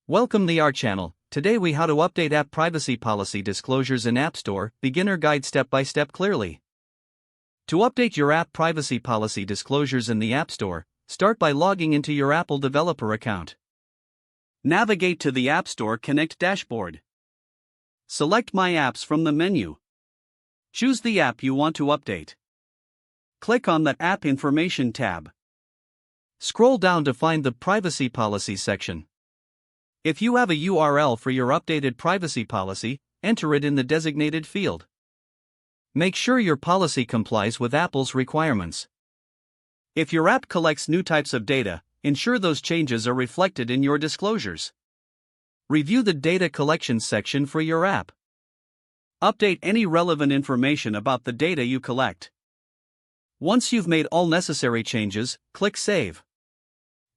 Welcome to our channel. Today we how to update app privacy policy disclosures in App Store, beginner guide step by step clearly. To update your app privacy policy disclosures in the App Store, start by logging into your Apple developer account. Navigate to the App Store Connect dashboard. Select My Apps from the menu. Choose the app you want to update. Click on the App Information tab. Scroll down to find the Privacy Policy section. If you have a URL for your updated privacy policy, enter it in the designated field. Make sure your policy complies with Apple's requirements. If your app collects new types of data, ensure those changes are reflected in your disclosures. Review the Data Collection section for your app. Update any relevant information about the data you collect. Once you've made all necessary changes, click Save.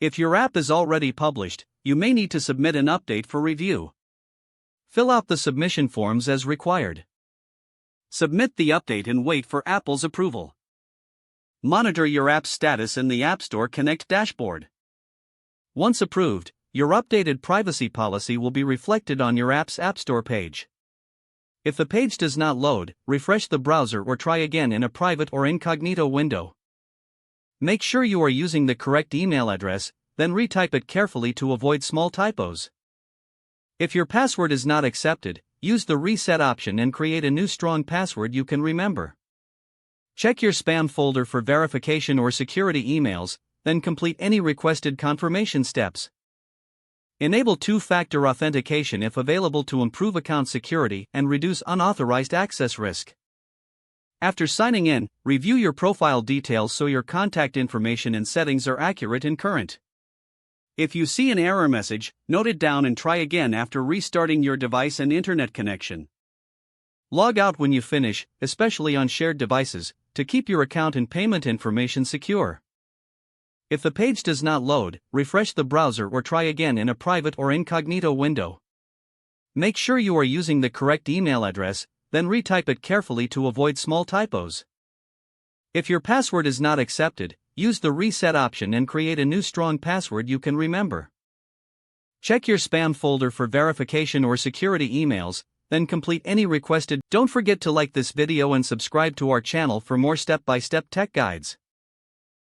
If your app is already published, you may need to submit an update for review. Fill out the submission forms as required. Submit the update and wait for Apple's approval. Monitor your app's status in the App Store Connect dashboard. Once approved, your updated privacy policy will be reflected on your app's App Store page. If the page does not load, refresh the browser or try again in a private or incognito window. Make sure you are using the correct email address, then retype it carefully to avoid small typos. If your password is not accepted, use the reset option and create a new strong password you can remember. Check your spam folder for verification or security emails, then complete any requested confirmation steps. Enable two-factor authentication if available to improve account security and reduce unauthorized access risk. After signing in, review your profile details so your contact information and settings are accurate and current. If you see an error message, note it down and try again after restarting your device and internet connection. Log out when you finish, especially on shared devices, to keep your account and payment information secure. If the page does not load, refresh the browser or try again in a private or incognito window. Make sure you are using the correct email address, then retype it carefully to avoid small typos. If your password is not accepted, use the reset option and create a new strong password you can remember. Check your spam folder for verification or security emails, then complete any requested. Don't forget to like this video and subscribe to our channel for more step-by-step tech guides.